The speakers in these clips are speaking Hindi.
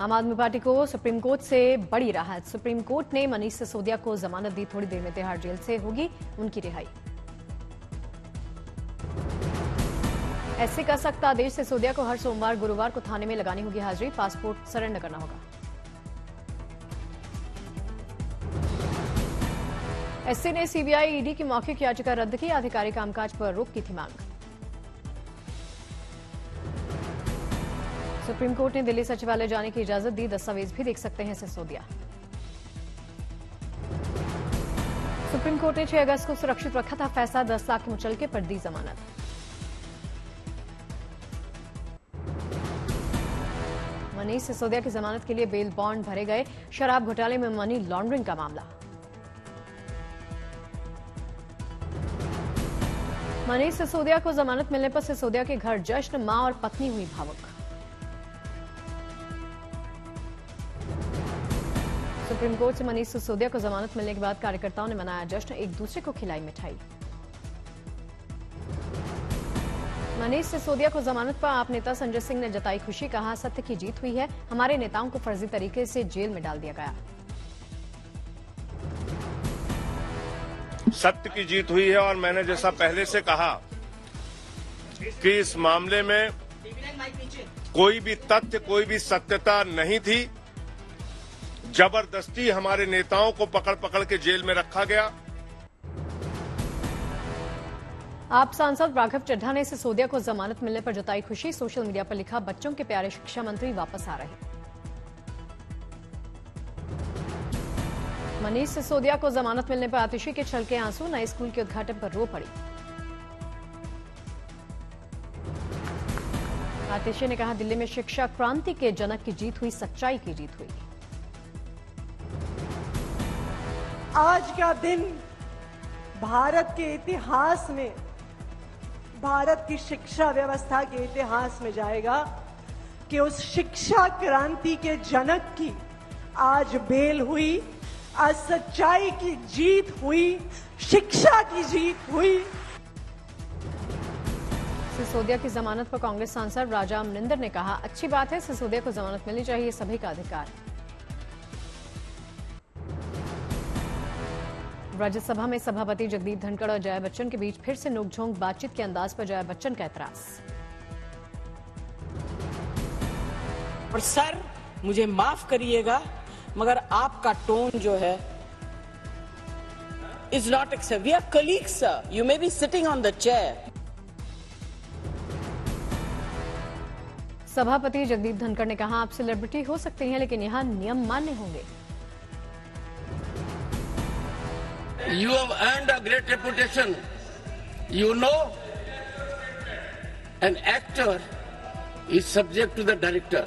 आम आदमी पार्टी को सुप्रीम कोर्ट से बड़ी राहत। सुप्रीम कोर्ट ने मनीष सिसोदिया को जमानत दी। थोड़ी देर में तिहाड़ जेल से होगी उनकी रिहाई। एससी का सख्त आदेश। सिसोदिया को हर सोमवार गुरुवार को थाने में लगानी होगी हाजिरी। पासपोर्ट सरेंडर करना होगा। एससी ने सीबीआई ईडी की मौखिक याचिका रद्द की। आधिकारिक कामकाज पर रोक की थी मांग। सुप्रीम कोर्ट ने दिल्ली सचिवालय जाने की इजाजत दी। दस्तावेज भी देख सकते हैं सिसोदिया। सुप्रीम कोर्ट ने 6 अगस्त को सुरक्षित रखा था फैसला। 10 लाख के मुचलके पर दी जमानत। मनीष सिसोदिया की जमानत के लिए बेल बॉन्ड भरे गए। शराब घोटाले में मनी लॉन्ड्रिंग का मामला। मनीष सिसोदिया को जमानत मिलने पर सिसोदिया के घर जश्न। मां और पत्नी हुई भावुक। सुप्रीम कोर्ट से मनीष सिसोदिया को जमानत मिलने के बाद कार्यकर्ताओं ने मनाया जश्न। एक दूसरे को खिलाई मिठाई। मनीष सिसोदिया को जमानत पर आप नेता संजय सिंह ने जताई खुशी। कहा सत्य की जीत हुई है। हमारे नेताओं को फर्जी तरीके से जेल में डाल दिया गया। सत्य की जीत हुई है और मैंने जैसा पहले से कहा कि इस मामले में कोई भी तथ्य कोई भी सत्यता नहीं थी। जबरदस्ती हमारे नेताओं को पकड़ पकड़ के जेल में रखा गया। आप सांसद राघव चड्ढा ने सिसोदिया को जमानत मिलने पर जताई खुशी। सोशल मीडिया पर लिखा बच्चों के प्यारे शिक्षा मंत्री वापस आ रहे। मनीष सिसोदिया को जमानत मिलने पर आतिशी के छलके आंसू। नए स्कूल के उद्घाटन पर रो पड़ी। आतिशी ने कहा दिल्ली में शिक्षा क्रांति के जनक की जीत हुई। सच्चाई की जीत हुई। आज का दिन भारत के इतिहास में, भारत की शिक्षा व्यवस्था के इतिहास में जाएगा कि उस शिक्षा क्रांति के जनक की आज बेल हुई। आज सच्चाई की जीत हुई। शिक्षा की जीत हुई। सिसोदिया की जमानत पर कांग्रेस सांसद राजा अमरिंदर ने कहा अच्छी बात है। सिसोदिया को जमानत मिलनी चाहिए। सभी का अधिकार। राज्यसभा में सभापति जगदीप धनखड़ और जया बच्चन के बीच फिर से नोकझोंक। बातचीत के अंदाज पर जया बच्चन का एतराज। और सर मुझे माफ करिएगा मगर आपका टोन जो है is not accept. We are colleagues sir. You may be sitting on the chair. सभापति जगदीप धनखड़ ने कहा आप सेलिब्रिटी हो सकते हैं लेकिन यहां नियम मान्य होंगे। You have earned a great reputation. You know, an actor is subject to the director.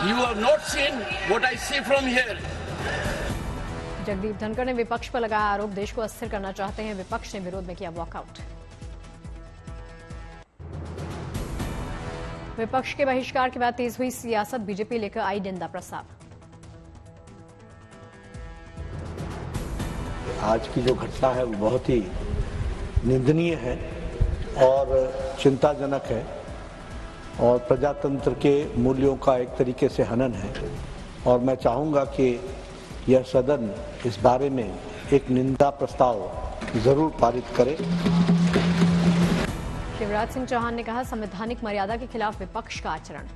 You have not seen what I see from here. Jagdeep Dhankhar ने विपक्ष पर लगाया आरोप देश को अस्थिर करना चाहते हैं। विपक्ष ने विरोध में किया वॉकआउट। विपक्ष के बहिष्कार के बाद तेज हुई सियासत। बीजेपी लेकर आई निंदा प्रस्ताव। आज की जो घटना है वो बहुत ही निंदनीय है और चिंताजनक है और प्रजातंत्र के मूल्यों का एक तरीके से हनन है। और मैं चाहूंगा कि यह सदन इस बारे में एक निंदा प्रस्ताव जरूर पारित करे। शिवराज सिंह चौहान ने कहा संवैधानिक मर्यादा के खिलाफ विपक्ष का आचरण।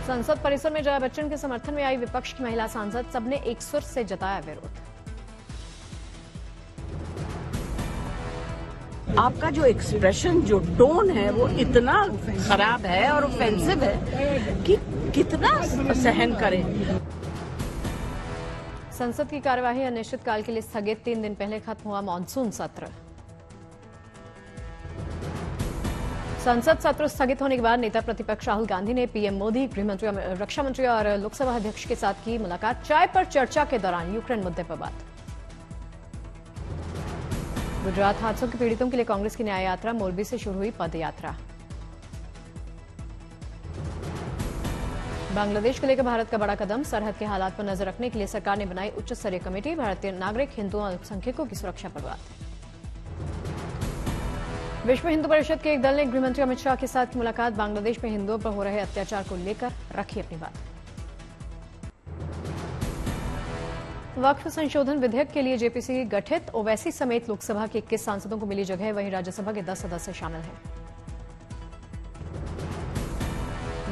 संसद परिसर में जया बच्चन के समर्थन में आई विपक्ष की महिला सांसद। सबने एक सुर से जताया विरोध। आपका जो एक्सप्रेशन जो टोन है वो इतना खराब है और ऑफेंसिव है कि कितना सहन करें। संसद की कार्यवाही अनिश्चितकाल के लिए स्थगित। 3 दिन पहले खत्म हुआ मानसून सत्र। संसद सत्र स्थगित होने के बाद नेता प्रतिपक्ष राहुल गांधी ने पीएम मोदी, गृह मंत्री, रक्षा मंत्री और लोकसभा अध्यक्ष के साथ की मुलाकात। चाय पर चर्चा के दौरान यूक्रेन मुद्दे पर बात। गुजरात हादसों के पीड़ितों के लिए कांग्रेस की न्याय यात्रा। मोरबी से शुरू हुई पद यात्रा। बांग्लादेश को लेकर भारत का बड़ा कदम। सरहद के हालात पर नजर रखने के लिए सरकार ने बनाई उच्च स्तरीय कमेटी। भारतीय नागरिक, हिंदुओं और अल्पसंख्यकों की सुरक्षा पर बात। विश्व हिंदू परिषद के एक दल ने गृहमंत्री अमित शाह के साथ की मुलाकात। बांग्लादेश में हिंदुओं पर हो रहे अत्याचार को लेकर रखी अपनी बात। वक्फ संशोधन विधेयक के लिए जेपीसी गठित। ओवैसी समेत लोकसभा के 21 सांसदों को मिली जगह, वहीं राज्यसभा के 10 सदस्य शामिल हैं।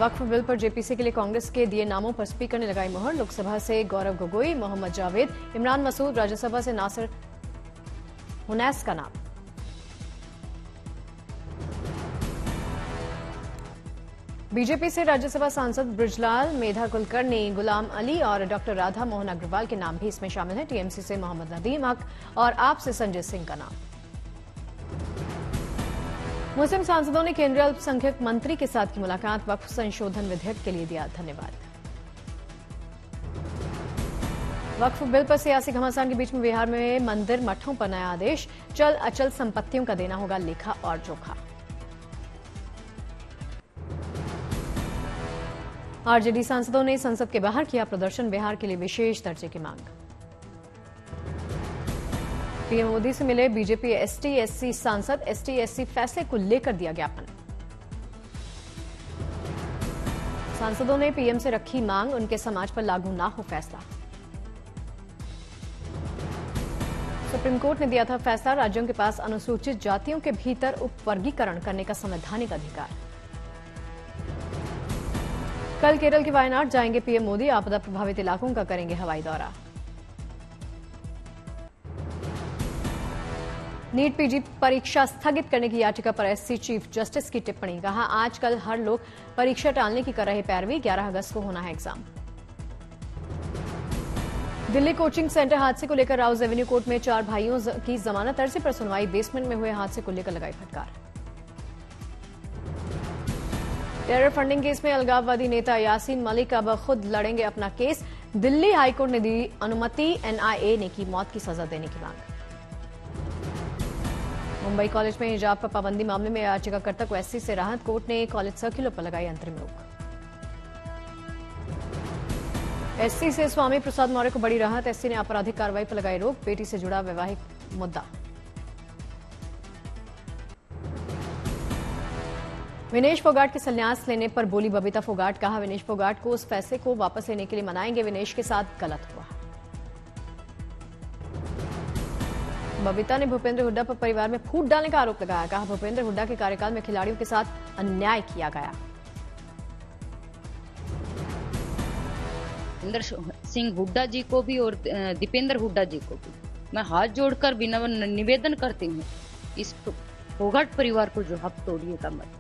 वक्फ बिल पर जेपीसी के लिए कांग्रेस के दिए नामों पर स्पीकर ने लगाई मोहर। लोकसभा से गौरव गोगोई, मोहम्मद जावेद, इमरान मसूद, राज्यसभा से नासिर हुनैस का नाम। बीजेपी से राज्यसभा सांसद ब्रिजलाल, मेधा कुलकर्णी, गुलाम अली और डॉक्टर राधा मोहन अग्रवाल के नाम भी इसमें शामिल हैं। टीएमसी से मोहम्मद नदीम हक और आप से संजय सिंह का नाम। मुस्लिम सांसदों ने केंद्रीय अल्पसंख्यक मंत्री के साथ की मुलाकात। वक्फ संशोधन विधेयक के लिए दिया धन्यवाद। वक्फ बिल पर सियासी घमासान के बीच में बिहार में मंदिर मठों पर नया आदेश। चल अचल संपत्तियों का देना होगा लेखा और जोखा। आरजेडी सांसदों ने संसद के बाहर किया प्रदर्शन। बिहार के लिए विशेष दर्जे की मांग। पीएम मोदी से मिले बीजेपी एसटी-एससी सांसद। एसटी-एससी फैसले को लेकर दिया ज्ञापन। सांसदों ने पीएम से रखी मांग, उनके समाज पर लागू ना हो फैसला। सुप्रीम कोर्ट ने दिया था फैसला, राज्यों के पास अनुसूचित जातियों के भीतर उपवर्गीकरण करने का संवैधानिक अधिकार। कल केरल के वायनाड जाएंगे पीएम मोदी। आपदा प्रभावित इलाकों का करेंगे हवाई दौरा। नीट पीजी परीक्षा स्थगित करने की याचिका पर एससी चीफ जस्टिस की टिप्पणी। कहा, आजकल हर लोग परीक्षा टालने की कर रहे पैरवी। 11 अगस्त को होना है एग्जाम। दिल्ली कोचिंग सेंटर हादसे को लेकर राउज एवेन्यू कोर्ट में 4 भाइयों की जमानत अर्जी पर सुनवाई। बेसमेंट में हुए हादसे को लेकर लगाई फटकार। टेरर फंडिंग केस में अलगाववादी नेता यासीन मलिक अब खुद लड़ेंगे अपना केस। दिल्ली हाईकोर्ट ने दी अनुमति। एनआईए ने की मौत की सजा देने की मांग। मुंबई कॉलेज में हिजाब पर पाबंदी मामले में याचिकाकर्ता को एससी से राहत। कोर्ट ने कॉलेज सर्कुलर पर लगाई अंतरिम रोक। एससी से स्वामी प्रसाद मौर्य को बड़ी राहत। एससी ने आपराधिक कार्रवाई पर लगाई रोक। बेटी से जुड़ा वैवाहिक मुद्दा। विनेश फोगाट के संन्यास लेने पर बोली बबीता फोगाट। कहा, विनेश फोगाट को उस फैसले को वापस लेने के लिए मनाएंगे। विनेश के साथ गलत हुआ। बबीता ने भूपेंद्र हुड्डा पर परिवार में फूट डालने का आरोप लगाया। कहा, भूपेंद्र हुड्डा के कार्यकाल में खिलाड़ियों के साथ अन्याय किया गया। भूपेंद्र सिंह हुड्डा जी को भी और दीपेंद्र हुड्डा जी को भी मैं हाथ जोड़कर निवेदन करती हूँ, इस फोगाट परिवार को जो हक तोड़िएगा मत।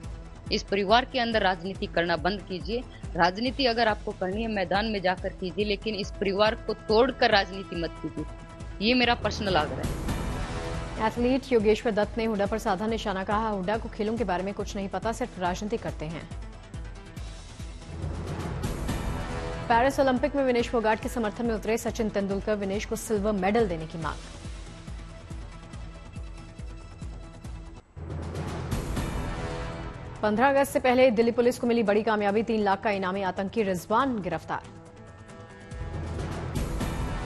इस परिवार के अंदर राजनीति करना बंद कीजिए। राजनीति अगर आपको करनी है मैदान में जाकर कीजिए, लेकिन इस परिवार को तोड़कर राजनीति मत कीजिए। ये मेरा पर्सनल आग्रह है। एथलीट योगेश्वर दत्त ने हुड्डा पर साधा निशाना। कहा, हुड्डा को खेलों के बारे में कुछ नहीं पता, सिर्फ राजनीति करते हैं। पेरिस ओलंपिक में विनेश फोगाट के समर्थन में उतरे सचिन तेंदुलकर। विनेश को सिल्वर मेडल देने की मांग। पंद्रह अगस्त से पहले दिल्ली पुलिस को मिली बड़ी कामयाबी। 3 लाख का इनामी आतंकी रिजवान गिरफ्तार।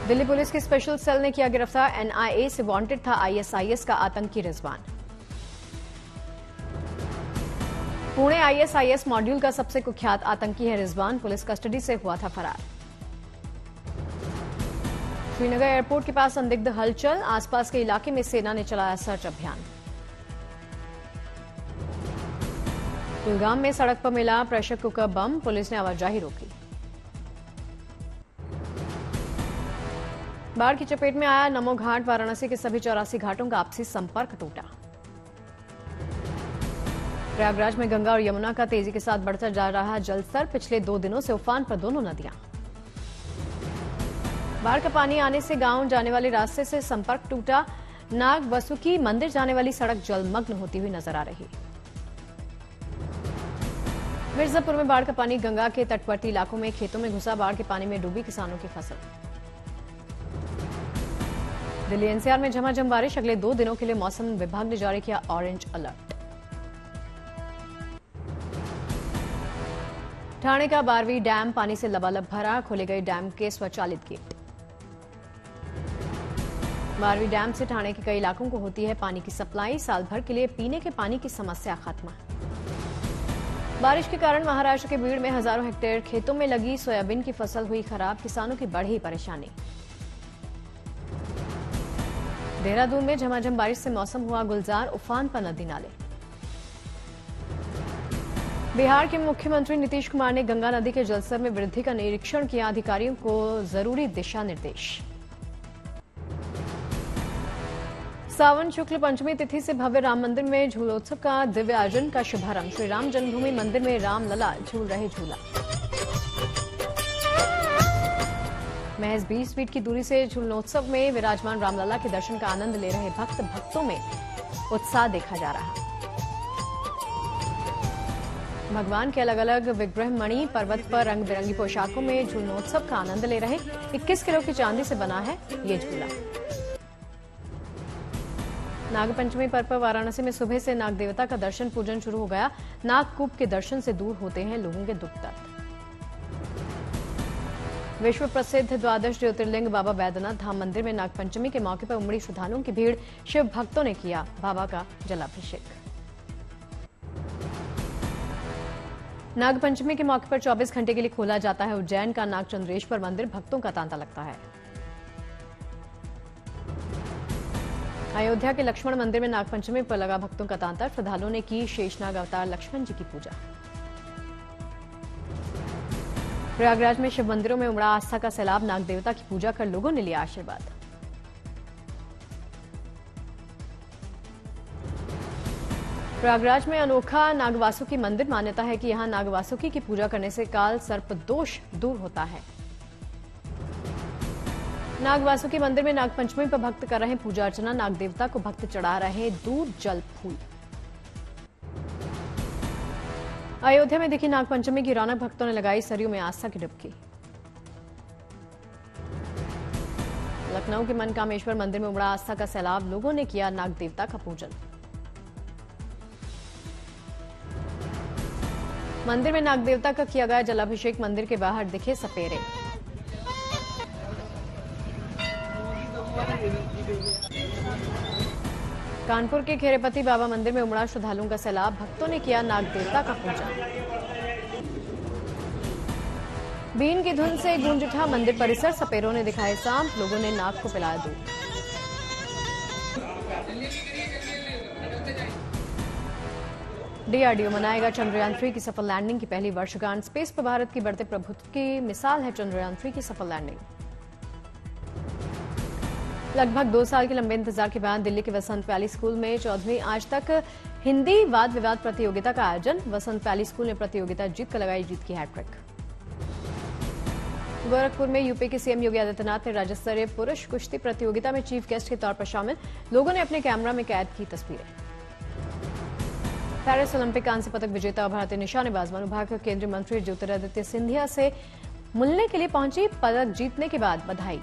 दिल्ली पुलिस की स्पेशल सेल ने किया गिरफ्तार। एनआईए से वांटेड था आईएसआईएस का आतंकी रिजवान। पुणे आईएसआईएस मॉड्यूल का सबसे कुख्यात आतंकी है रिजवान। पुलिस कस्टडी से हुआ था फरार। श्रीनगर एयरपोर्ट के पास संदिग्ध हलचल। आसपास के इलाके में सेना ने चलाया सर्च अभियान। कुलगाम में सड़क पर मिला प्रेशर कुकर बम। पुलिस ने आवाजाही रोकी। बाढ़ की चपेट में आया नमो घाट। वाराणसी के सभी 84 घाटों का आपसी संपर्क टूटा। प्रयागराज में गंगा और यमुना का तेजी के साथ बढ़ता जा रहा जलस्तर। पिछले 2 दिनों से उफान पर दोनों नदियां। बाढ़ का पानी आने से गांव जाने वाले रास्ते से संपर्क टूटा। नाग वसुकी मंदिर जाने वाली सड़क जलमग्न होती हुई नजर आ रही। मिर्जापुर में बाढ़ का पानी गंगा के तटवर्ती इलाकों में खेतों में घुसा। बाढ़ के पानी में डूबी किसानों की फसल। दिल्ली एनसीआर में झमाझम बारिश। अगले 2 दिनों के लिए मौसम विभाग ने जारी किया ऑरेंज अलर्ट। ठाणे का बारवी डैम पानी से लबालब भरा। खोले गए डैम के स्वचालित गेट। बारवी डैम से ठाणे के कई इलाकों को होती है पानी की सप्लाई, साल भर के लिए पीने के पानी की समस्या खत्म। बारिश के कारण महाराष्ट्र के बीड़ में हजारों हेक्टेयर खेतों में लगी सोयाबीन की फसल हुई खराब, किसानों की बढ़ी परेशानी। देहरादून में झमाझम बारिश से मौसम हुआ गुलजार, उफान पर नदी नाले। बिहार के मुख्यमंत्री नीतीश कुमार ने गंगा नदी के जलस्तर में वृद्धि का निरीक्षण किया, अधिकारियों को जरूरी दिशा निर्देश। सावन शुक्ल पंचमी तिथि से भव्य राम मंदिर में झूलोत्सव का दिव्य आयोजन का शुभारंभ, श्री राम जन्मभूमि मंदिर में राम लला झूल रहे झूला। महज 20 फीट की दूरी से झूलनोत्सव में विराजमान रामलला के दर्शन का आनंद ले रहे भक्तों में उत्साह देखा जा रहा। भगवान के अलग अलग विग्रह मणि पर्वत पर रंग बिरंगी पोशाकों में झूलनोत्सव का आनंद ले रहे। 21 किलो की चांदी से बना है ये झूला। नागपंचमी पर्व पर वाराणसी में सुबह से नाग देवता का दर्शन पूजन शुरू हो गया। नागकूप के दर्शन से दूर होते हैं लोगों के दुख दर्द। विश्व प्रसिद्ध द्वादश ज्योतिर्लिंग बाबा बैद्यनाथ धाम मंदिर में नागपंचमी के मौके पर उमड़ी श्रद्धालुओं की भीड़, शिव भक्तों ने किया बाबा का जलाभिषेक। नागपंचमी के मौके पर 24 घंटे के लिए खोला जाता है उज्जैन का नागचंद्रेश्वर मंदिर, भक्तों का तांता लगता है। अयोध्या के लक्ष्मण मंदिर में नागपंचमी पर लगा भक्तों का तांता, श्रद्धालुओं ने की शेषनाग अवतार लक्ष्मण जी की पूजा। प्रयागराज में शिव मंदिरों में उमड़ा आस्था का सैलाब, नाग देवता की पूजा कर लोगों ने लिया आशीर्वाद। प्रयागराज में अनोखा नागवासुकी मंदिर, मान्यता है कि यहां नागवासुकी की पूजा करने से काल सर्प दोष दूर होता है। नागवासुकी मंदिर में नागपंचमी पर भक्त कर रहे पूजा अर्चना, नाग देवता को भक्त चढ़ा रहे दूध जल फूल। अयोध्या में दिखी नागपंचमी की रौनक, भक्तों ने लगाई सरयू में आस्था की डुबकी। लखनऊ के मनकामेश्वर मंदिर में उमड़ा आस्था का सैलाब, लोगों ने किया नाग देवता का पूजन। मंदिर में नाग देवता का किया गया जलाभिषेक, मंदिर के बाहर दिखे सपेरे। कानपुर के खेरेपति बाबा मंदिर में उमड़ा श्रद्धालुओं का सैलाब, भक्तों ने किया नाग देवता का पूजन। बीन की धुन से गूंज उठा मंदिर परिसर, सपेरों ने दिखाए सांप, लोगों ने नाग को पिलाया दूध। डीआरडीओ मनाएगा चंद्रयान 3 की सफल लैंडिंग की पहली वर्षगांठ, स्पेस पर भारत की बढ़ते प्रभुत्व की मिसाल है चंद्रयान 3 की सफल लैंडिंग। लगभग 2 साल के लंबे इंतजार के बाद दिल्ली के वसंत वैली स्कूल में 14वीं आज तक हिंदी वाद विवाद प्रतियोगिता का आयोजन, वसंत वैली स्कूल ने प्रतियोगिता जीतकर लगाई जीत की हैट्रिक। गोरखपुर में यूपी के सीएम योगी आदित्यनाथ ने राज्य स्तरीय पुरुष कुश्ती प्रतियोगिता में चीफ गेस्ट के तौर पर शामिल, लोगों ने अपने कैमरा में कैद की तस्वीरें। पेरिस ओलंपिक कांस्य पदक विजेता और भारतीय निशानेबाज मनु भाकर केंद्रीय मंत्री ज्योतिरादित्य सिंधिया से मिलने के लिए पहुंची, पदक जीतने के बाद बधाई।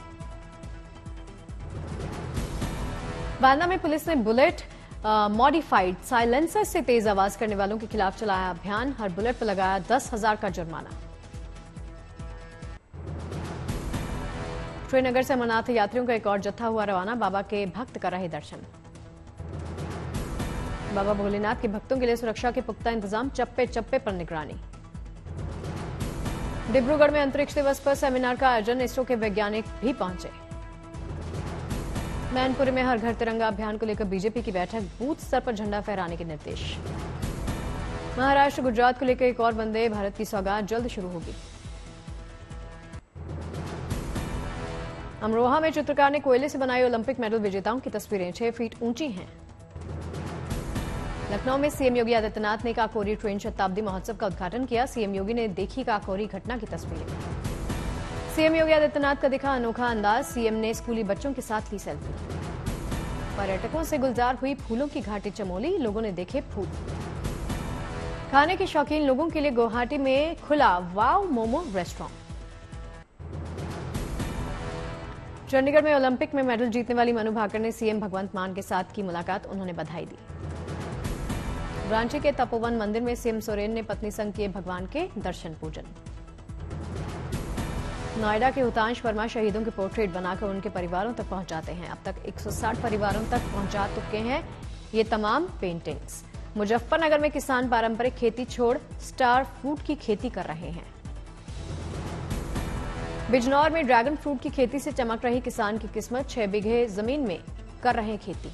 बांदा में पुलिस ने बुलेट मॉडिफाइड साइलेंसर से तेज आवाज करने वालों के खिलाफ चलाया अभियान, हर बुलेट पर लगाया 10,000 का जुर्माना। श्रीनगर से अमरनाथ यात्रियों का एक और जत्था हुआ रवाना, बाबा के भक्त कर रहे दर्शन। बाबा भोलेनाथ के भक्तों के लिए सुरक्षा के पुख्ता इंतजाम, चप्पे चप्पे पर निगरानी। डिब्रूगढ़ में अंतरिक्ष दिवस पर सेमिनार का आयोजन, इसरो के वैज्ञानिक भी पहुंचे। मैनपुरी में हर घर तिरंगा अभियान को लेकर बीजेपी की बैठक, बूथ स्तर पर झंडा फहराने के निर्देश। महाराष्ट्र गुजरात को लेकर एक और वंदे भारत की सौगात जल्द शुरू होगी। अमरोहा में चित्रकार ने कोयले से बनाई ओलंपिक मेडल विजेताओं की तस्वीरें 6 फीट ऊंची हैं। लखनऊ में सीएम योगी आदित्यनाथ ने काकोरी ट्रेन शताब्दी महोत्सव का उद्घाटन किया, सीएम योगी ने देखी काकोरी घटना की तस्वीरें। सीएम योगी आदित्यनाथ का दिखा अनोखा अंदाज, सीएम ने स्कूली बच्चों के साथ ली सेल्फी। पर्यटकों से गुलजार हुई फूलों की घाटी चमोली, लोगों ने देखे फूल। खाने के शौकीन लोगों के लिए गुवाहाटी में खुला वाव मोमो रेस्टोरेंट। चंडीगढ़ में ओलंपिक में मेडल जीतने वाली मनु भाकर ने सीएम भगवंत मान के साथ की मुलाकात, उन्होंने बधाई दी। रांची के तपोवन मंदिर में सीएम सोरेन ने पत्नी संग किए भगवान के दर्शन पूजन। नोएडा के हुतांश वर्मा शहीदों के पोर्ट्रेट बनाकर उनके परिवारों तक पहुंचाते हैं। अब तक 160 परिवारों तक पहुंचा चुके हैं ये तमाम पेंटिंग्स। मुजफ्फरनगर में किसान पारंपरिक खेती छोड़ स्टार फ्रूट की खेती कर रहे हैं। बिजनौर में ड्रैगन फ्रूट की खेती से चमक रही किसान की किस्मत, 6 बीघे जमीन में कर रहे खेती।